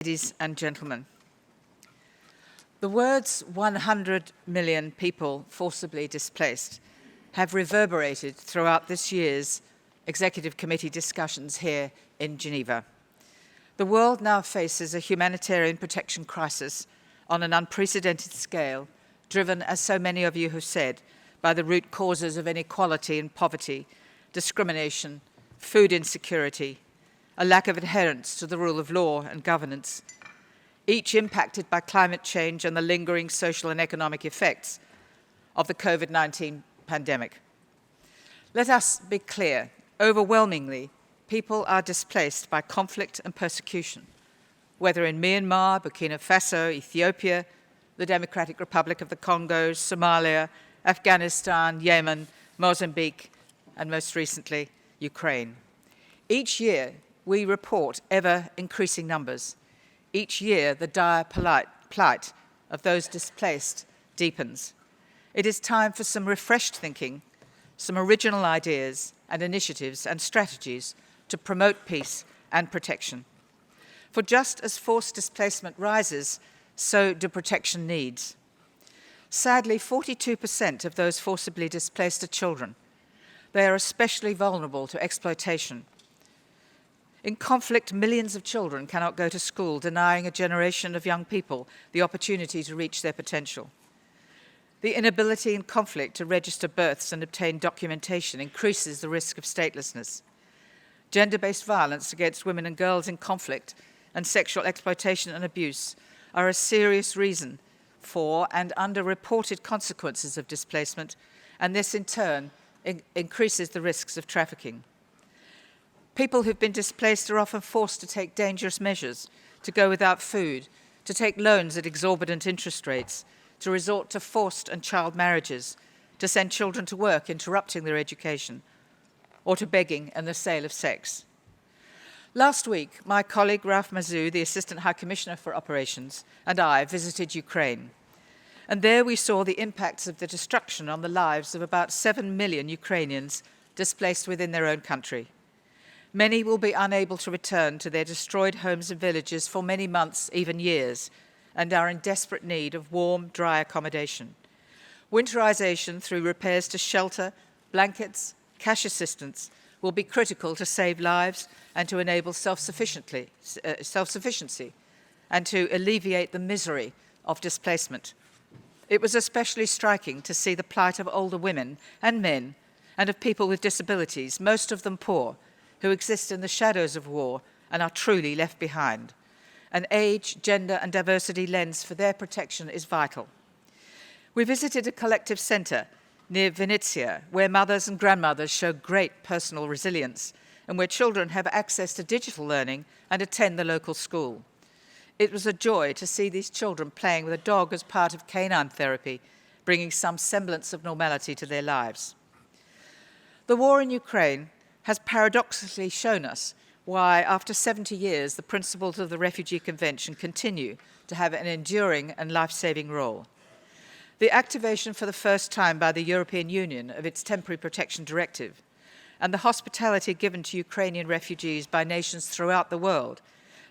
Ladies and gentlemen, the words 100 million people forcibly displaced have reverberated throughout this year's Executive Committee discussions here in Geneva. The world now faces a humanitarian protection crisis on an unprecedented scale, driven, as so many of you have said, by the root causes of inequality and poverty, discrimination, food insecurity, a lack of adherence to the rule of law and governance, each impacted by climate change and the lingering social and economic effects of the COVID-19 pandemic. Let us be clear, overwhelmingly, people are displaced by conflict and persecution, whether in Myanmar, Burkina Faso, Ethiopia, the Democratic Republic of the Congo, Somalia, Afghanistan, Yemen, Mozambique, and most recently, Ukraine. Each year, we report ever-increasing numbers. Each year, the dire plight of those displaced deepens. It is time for some refreshed thinking, some original ideas and initiatives and strategies to promote peace and protection. For just as forced displacement rises, so do protection needs. Sadly, 42% of those forcibly displaced are children. They are especially vulnerable to exploitation. In conflict, millions of children cannot go to school, denying a generation of young people the opportunity to reach their potential. The inability in conflict to register births and obtain documentation increases the risk of statelessness. Gender-based violence against women and girls in conflict and sexual exploitation and abuse are a serious reason for and underreported consequences of displacement, and this in turn increases the risks of trafficking. People who've been displaced are often forced to take dangerous measures, to go without food, to take loans at exorbitant interest rates, to resort to forced and child marriages, to send children to work, interrupting their education, or to begging and the sale of sex. Last week, my colleague Ralph Mazou, the Assistant High Commissioner for Operations, and I visited Ukraine. And there we saw the impacts of the destruction on the lives of about 7 million Ukrainians displaced within their own country. Many will be unable to return to their destroyed homes and villages for many months, even years, and are in desperate need of warm, dry accommodation. Winterization through repairs to shelter, blankets, cash assistance will be critical to save lives and to enable self-sufficiency and to alleviate the misery of displacement. It was especially striking to see the plight of older women and men and of people with disabilities, most of them poor, who exist in the shadows of war and are truly left behind. An age, gender and diversity lens for their protection is vital. We visited a collective centre near Venezia, where mothers and grandmothers show great personal resilience and where children have access to digital learning and attend the local school. It was a joy to see these children playing with a dog as part of canine therapy, bringing some semblance of normality to their lives. The war in Ukraine has paradoxically shown us why, after 70 years, the principles of the Refugee Convention continue to have an enduring and life-saving role. The activation for the first time by the European Union of its Temporary Protection Directive and the hospitality given to Ukrainian refugees by nations throughout the world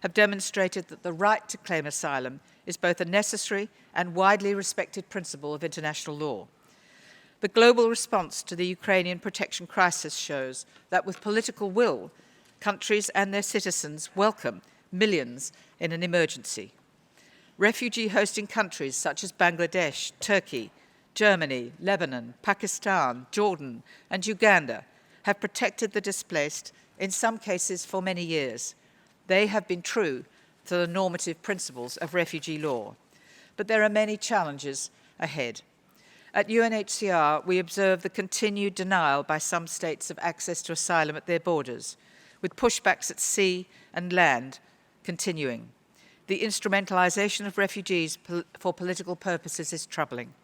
have demonstrated that the right to claim asylum is both a necessary and widely respected principle of international law. The global response to the Ukrainian protection crisis shows that with political will, countries and their citizens welcome millions in an emergency. Refugee-hosting countries such as Bangladesh, Turkey, Germany, Lebanon, Pakistan, Jordan, and Uganda have protected the displaced, in some cases for many years. They have been true to the normative principles of refugee law. But there are many challenges ahead. At Unhcr, we observe the continued denial by some states of access to asylum at their borders, with pushbacks at sea and land continuing. The instrumentalization of refugees for political purposes is troubling.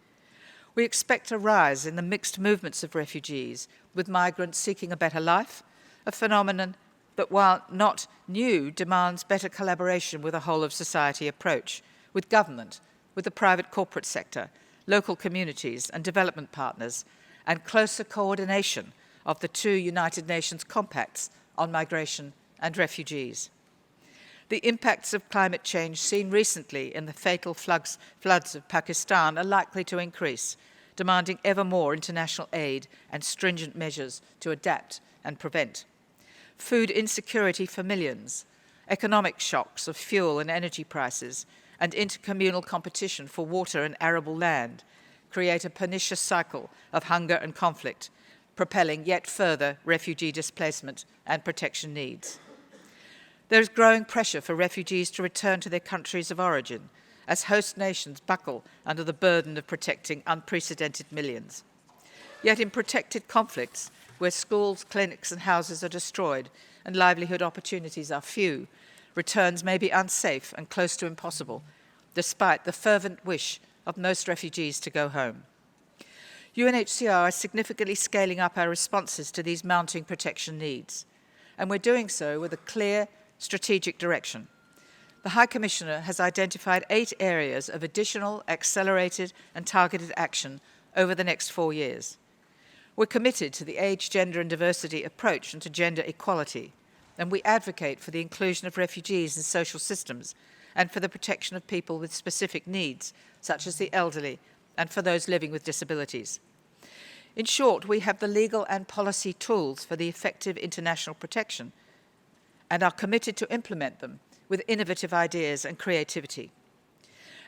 We expect a rise in the mixed movements of refugees, with migrants seeking a better life, a phenomenon that, while not new, demands better collaboration with a whole-of-society approach, with government, with the private corporate sector, local communities and development partners, and closer coordination of the two United Nations compacts on migration and refugees. The impacts of climate change seen recently in the fatal floods of Pakistan are likely to increase, demanding ever more international aid and stringent measures to adapt and prevent. Food insecurity for millions, economic shocks of fuel and energy prices, and intercommunal competition for water and arable land create a pernicious cycle of hunger and conflict, propelling yet further refugee displacement and protection needs. There is growing pressure for refugees to return to their countries of origin as host nations buckle under the burden of protecting unprecedented millions. Yet in protected conflicts, where schools, clinics and houses are destroyed and livelihood opportunities are few, returns may be unsafe and close to impossible, despite the fervent wish of most refugees to go home. UNHCR is significantly scaling up our responses to these mounting protection needs, and we're doing so with a clear strategic direction. The High Commissioner has identified 8 areas of additional, accelerated and targeted action over the next 4 years. We're committed to the age, gender and diversity approach and to gender equality, and we advocate for the inclusion of refugees in social systems and for the protection of people with specific needs, such as the elderly and for those living with disabilities. In short, we have the legal and policy tools for the effective international protection and are committed to implement them with innovative ideas and creativity.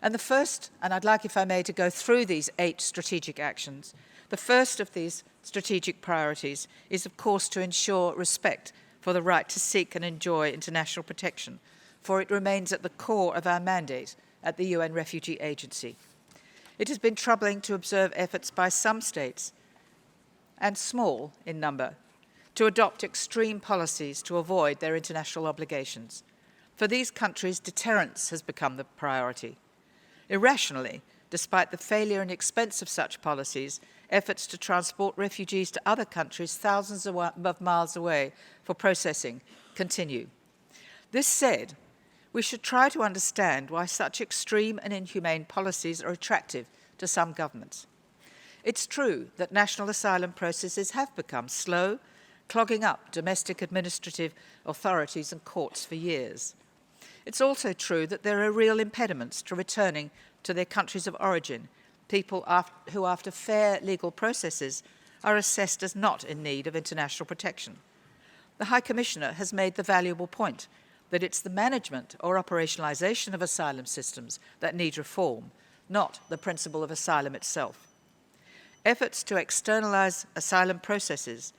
And the first, and I'd like, if I may, to go through these 8 strategic actions. The first of these strategic priorities is, of course, to ensure respect for the right to seek and enjoy international protection, for it remains at the core of our mandate at the UN Refugee Agency. It has been troubling to observe efforts by some states, and small in number, to adopt extreme policies to avoid their international obligations. For these countries, deterrence has become the priority. Irrationally, despite the failure and expense of such policies, efforts to transport refugees to other countries thousands of miles away for processing continue. This said, we should try to understand why such extreme and inhumane policies are attractive to some governments. It's true that national asylum processes have become slow, clogging up domestic administrative authorities and courts for years. It's also true that there are real impediments to returning to their countries of origin, people who, after fair legal processes, are assessed as not in need of international protection. The High Commissioner has made the valuable point that it's the management or operationalisation of asylum systems that need reform, not the principle of asylum itself. Efforts to externalise asylum processes,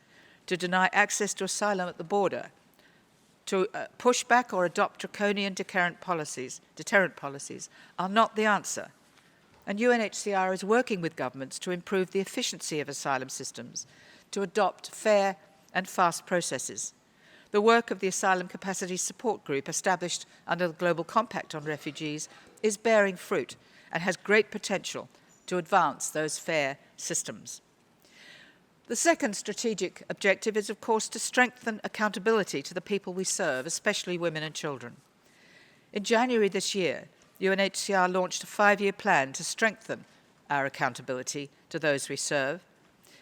to deny access to asylum at the border, to push back or adopt draconian deterrent policies are not the answer. And UNHCR is working with governments to improve the efficiency of asylum systems, to adopt fair and fast processes. The work of the Asylum Capacity Support Group, established under the Global Compact on Refugees, is bearing fruit and has great potential to advance those fair systems. The second strategic objective is, of course, to strengthen accountability to the people we serve, especially women and children. In January this year, UNHCR launched a 5-year plan to strengthen our accountability to those we serve,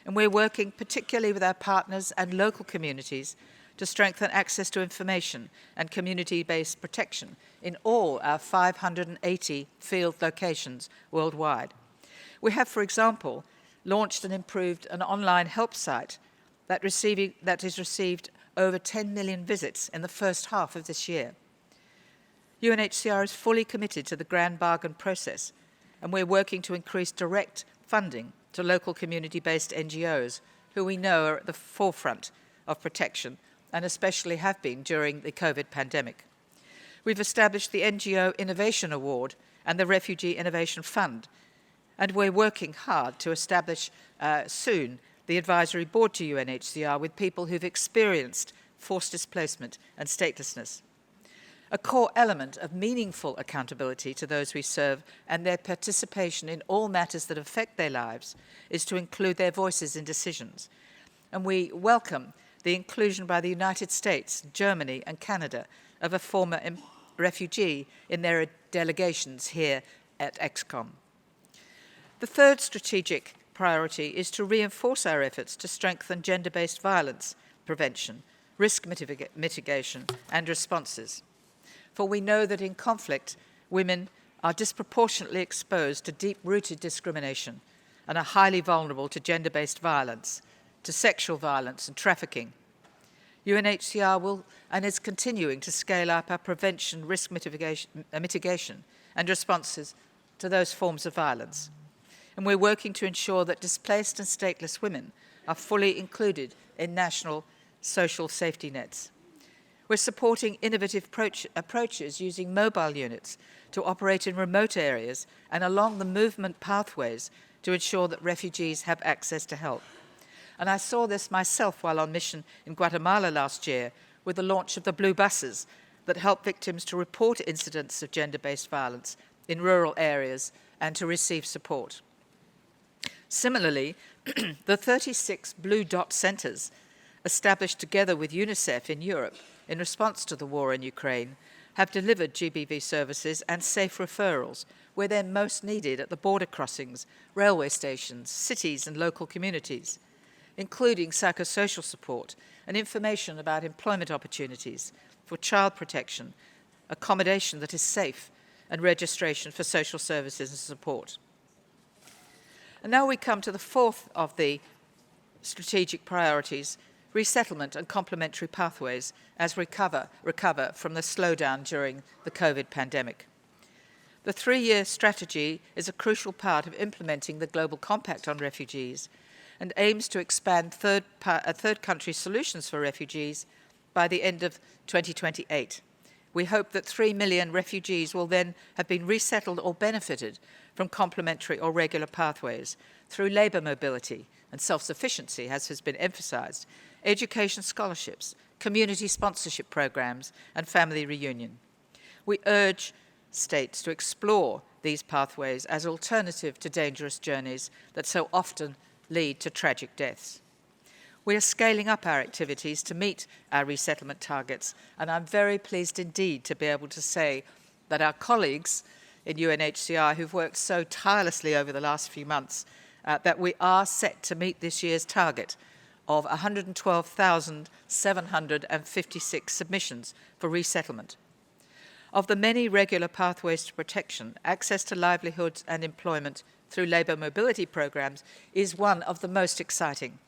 and we're working particularly with our partners and local communities to strengthen access to information and community-based protection in all our 580 field locations worldwide. We have, for example, launched and improved an online help site that has received over 10 million visits in the first half of this year. UNHCR is fully committed to the Grand Bargain process, and we're working to increase direct funding to local community-based NGOs, who we know are at the forefront of protection, and especially have been during the COVID pandemic. We've established the NGO Innovation Award and the Refugee Innovation Fund, and we're working hard to establish soon the advisory board to UNHCR with people who've experienced forced displacement and statelessness. A core element of meaningful accountability to those we serve and their participation in all matters that affect their lives is to include their voices in decisions. And we welcome the inclusion by the United States, Germany and Canada of a former refugee in their delegations here at ExCom. The third strategic priority is to reinforce our efforts to strengthen gender-based violence prevention, risk mitigation and responses. for we know that in conflict, women are disproportionately exposed to deep-rooted discrimination and are highly vulnerable to gender-based violence, to sexual violence and trafficking. UNHCR will and is continuing to scale up our prevention, risk mitigation and responses to those forms of violence. And we're working to ensure that displaced and stateless women are fully included in national social safety nets. We're supporting innovative approaches using mobile units to operate in remote areas and along the movement pathways to ensure that refugees have access to help. And I saw this myself while on mission in Guatemala last year with the launch of the blue buses that help victims to report incidents of gender-based violence in rural areas and to receive support. Similarly, the 36 Blue Dot centres established together with UNICEF in Europe in response to the war in Ukraine have delivered GBV services and safe referrals where they're most needed at the border crossings, railway stations, cities and local communities, including psychosocial support and information about employment opportunities for child protection, accommodation that is safe, and registration for social services and support. And now we come to the fourth of the strategic priorities, resettlement and complementary pathways as we recover from the slowdown during the COVID pandemic. The 3-year strategy is a crucial part of implementing the Global Compact on Refugees and aims to expand third country solutions for refugees by the end of 2028. We hope that 3 million refugees will then have been resettled or benefited from complementary or regular pathways through labour mobility and self-sufficiency, as has been emphasised, education scholarships, community sponsorship programs, and family reunion. We urge states to explore these pathways as alternative to dangerous journeys that so often lead to tragic deaths. We are scaling up our activities to meet our resettlement targets, and I'm very pleased indeed to be able to say that our colleagues in UNHCR who've worked so tirelessly over the last few months, that we are set to meet this year's target of 112,756 submissions for resettlement. Of the many regular pathways to protection, access to livelihoods and employment through labour mobility programs is one of the most exciting.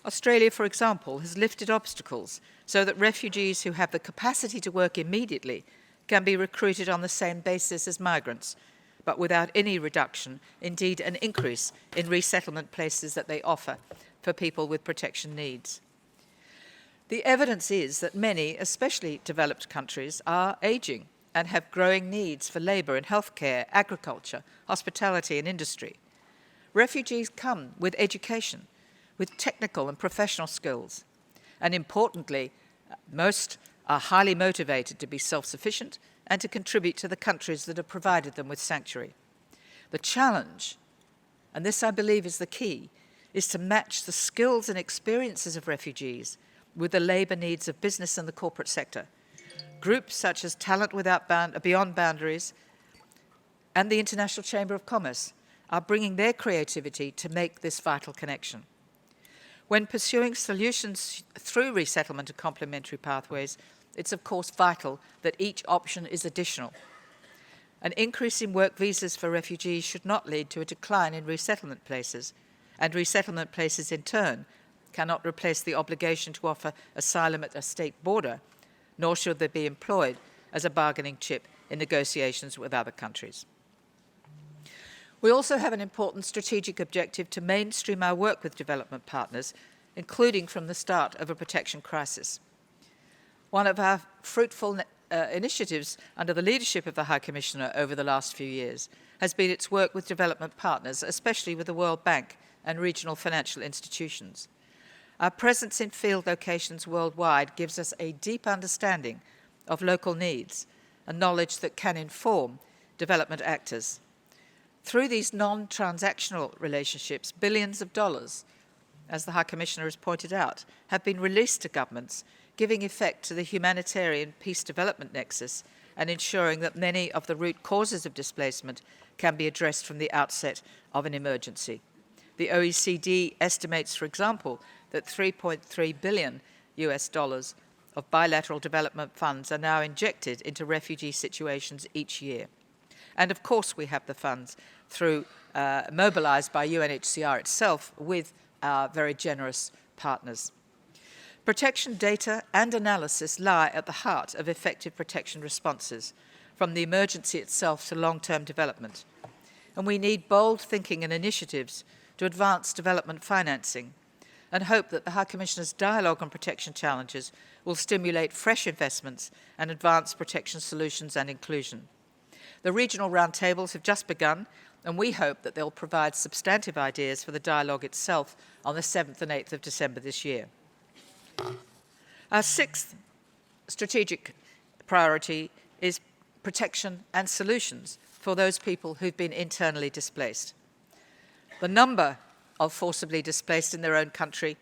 Australia, for example, has lifted obstacles so that refugees who have the capacity to work immediately can be recruited on the same basis as migrants, but without any reduction, indeed an increase in resettlement places that they offer for people with protection needs. The evidence is that many, especially developed countries, are ageing and have growing needs for labour in healthcare, agriculture, hospitality and industry. Refugees come with education, with technical and professional skills, and importantly, most are highly motivated to be self-sufficient and to contribute to the countries that have provided them with sanctuary. The challenge, and this I believe is the key, is to match the skills and experiences of refugees with the labour needs of business and the corporate sector. Groups such as Talent Beyond Boundaries and the International Chamber of Commerce are bringing their creativity to make this vital connection. When pursuing solutions through resettlement and complementary pathways, it's of course vital that each option is additional. An increase in work visas for refugees should not lead to a decline in resettlement places, and resettlement places in turn cannot replace the obligation to offer asylum at a state border, nor should they be employed as a bargaining chip in negotiations with other countries. We also have an important strategic objective to mainstream our work with development partners, including from the start of a protection crisis. One of our fruitful initiatives under the leadership of the High Commissioner over the last few years has been its work with development partners, especially with the World Bank and regional financial institutions. Our presence in field locations worldwide gives us a deep understanding of local needs and knowledge that can inform development actors. Through these non-transactional relationships, billions of dollars, as the High Commissioner has pointed out, have been released to governments, giving effect to the Humanitarian Peace Development Nexus and ensuring that many of the root causes of displacement can be addressed from the outset of an emergency. The OECD estimates, for example, that $3.3 billion of bilateral development funds are now injected into refugee situations each year. And of course we have the funds through mobilised by UNHCR itself with our very generous partners. Protection data and analysis lie at the heart of effective protection responses, from the emergency itself to long-term development. And we need bold thinking and initiatives to advance development financing, and hope that the High Commissioner's dialogue on protection challenges will stimulate fresh investments and advance protection solutions and inclusion. The regional roundtables have just begun, and we hope that they'll provide substantive ideas for the dialogue itself on the 7th and 8th of December this year. Our sixth strategic priority is protection and solutions for those people who've been internally displaced. The number of forcibly displaced in their own country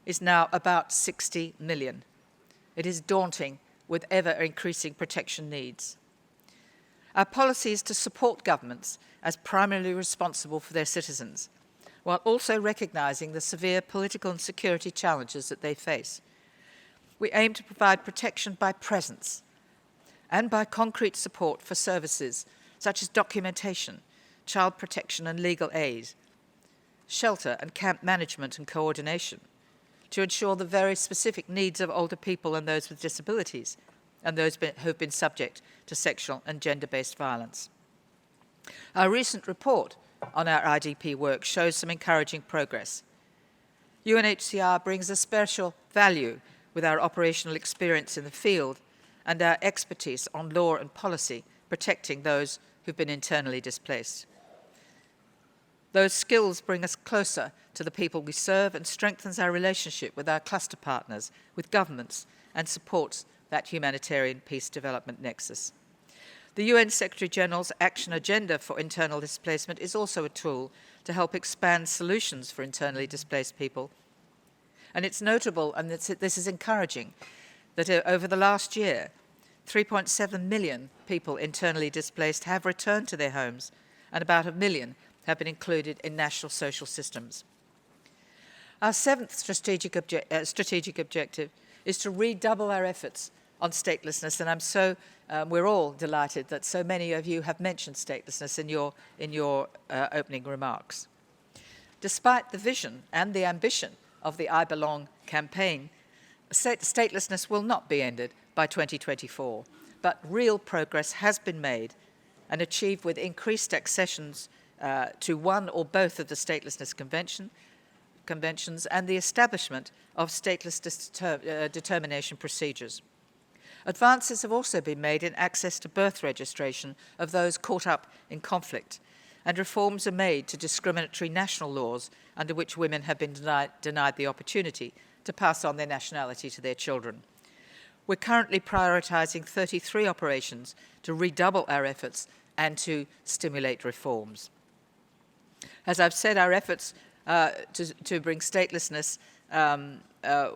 is now about 60 million. It is daunting with ever-increasing protection needs. Our policy is to support governments as primarily responsible for their citizens, while also recognising the severe political and security challenges that they face. We aim to provide protection by presence and by concrete support for services such as documentation, child protection and legal aid, shelter and camp management and coordination, to ensure the very specific needs of older people and those with disabilities, and those who have been subject to sexual and gender-based violence. Our recent report on our IDP work shows some encouraging progress. UNHCR brings a special value with our operational experience in the field and our expertise on law and policy protecting those who've been internally displaced. Those skills bring us closer to the people we serve and strengthens our relationship with our cluster partners, with governments, and supports that humanitarian peace development nexus. The UN Secretary-General's Action Agenda for Internal Displacement is also a tool to help expand solutions for internally displaced people. And it's notable, and this is encouraging, that over the last year, 3.7 million people internally displaced have returned to their homes, and about 1 million have been included in national social systems. Our seventh strategic objective is to redouble our efforts on statelessness, and we're all delighted that so many of you have mentioned statelessness in your opening remarks. Despite the vision and the ambition of the I Belong campaign, statelessness will not be ended by 2024, but real progress has been made and achieved with increased accessions to one or both of the statelessness conventions and the establishment of stateless determination procedures. Advances have also been made in access to birth registration of those caught up in conflict, and reforms are made to discriminatory national laws under which women have been denied the opportunity to pass on their nationality to their children. We're currently prioritising 33 operations to redouble our efforts and to stimulate reforms. As I've said, our efforts to bring statelessness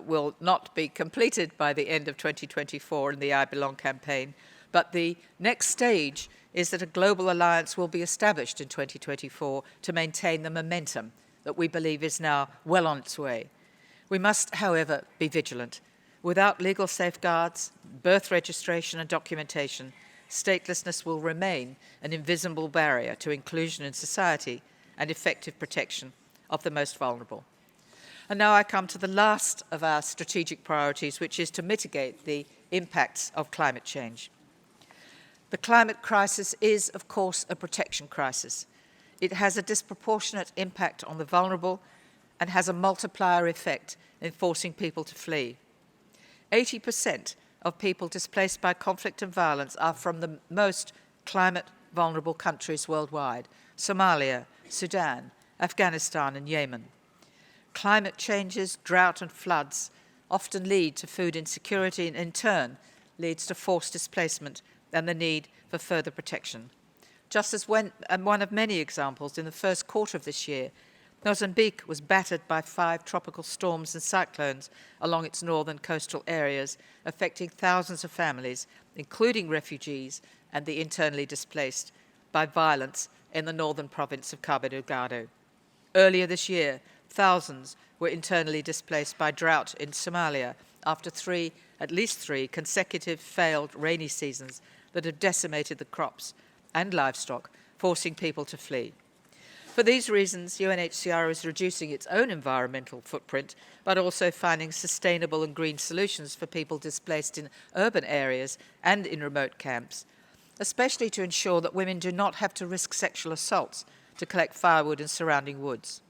will not be completed by the end of 2024 in the I Belong campaign, but the next stage is that a global alliance will be established in 2024 to maintain the momentum that we believe is now well on its way. We must, however, be vigilant. Without legal safeguards, birth registration and documentation, statelessness will remain an invisible barrier to inclusion in society and effective protection of the most vulnerable. And now I come to the last of our strategic priorities, which is to mitigate the impacts of climate change. The climate crisis is, of course, a protection crisis. It has a disproportionate impact on the vulnerable and has a multiplier effect in forcing people to flee. 80% of people displaced by conflict and violence are from the most climate-vulnerable countries worldwide: Somalia, Sudan, Afghanistan, and Yemen. Climate changes, drought, and floods often lead to food insecurity and, in turn, leads to forced displacement and the need for further protection. Just as one of many examples, in the first quarter of this year, Mozambique was battered by 5 tropical storms and cyclones along its northern coastal areas, affecting thousands of families, including refugees and the internally displaced, by violence in the northern province of Cabo Delgado. Earlier this year, thousands were internally displaced by drought in Somalia after 3 at least 3 consecutive failed rainy seasons that have decimated the crops and livestock, forcing people to flee. For these reasons, UNHCR is reducing its own environmental footprint, but also finding sustainable and green solutions for people displaced in urban areas and in remote camps, especially to ensure that women do not have to risk sexual assaults to collect firewood in surrounding woods.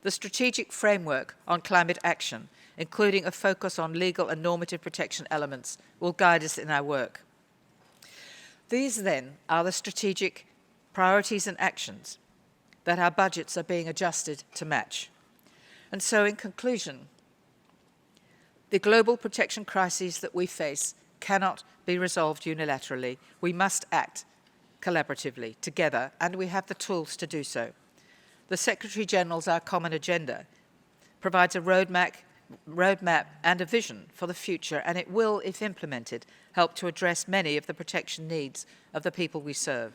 The strategic framework on climate action, including a focus on legal and normative protection elements, will guide us in our work. These, then, are the strategic priorities and actions that our budgets are being adjusted to match. And so, in conclusion, the global protection crises that we face cannot be resolved unilaterally. We must act collaboratively, together, and we have the tools to do so. The Secretary-General's Our Common Agenda provides a roadmap and a vision for the future, and it will, if implemented, help to address many of the protection needs of the people we serve.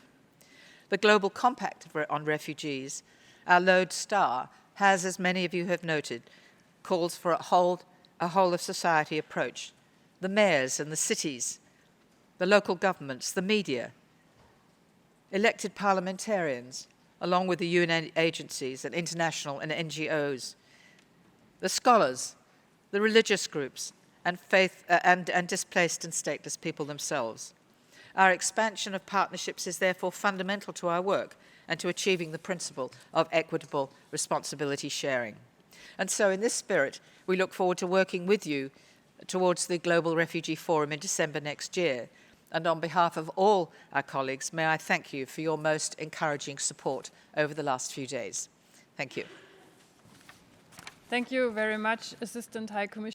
The Global Compact on Refugees, our lodestar, has, as many of you have noted, calls for a whole-of-society approach. The mayors and the cities, the local governments, the media, elected parliamentarians, along with the UN agencies and international and NGOs, the scholars, the religious groups, and displaced and stateless people themselves. Our expansion of partnerships is therefore fundamental to our work and to achieving the principle of equitable responsibility sharing. And so in this spirit, we look forward to working with you towards the Global Refugee Forum in December next year. And on behalf of all our colleagues, may I thank you for your most encouraging support over the last few days. Thank you. Thank you very much, Assistant High Commissioner.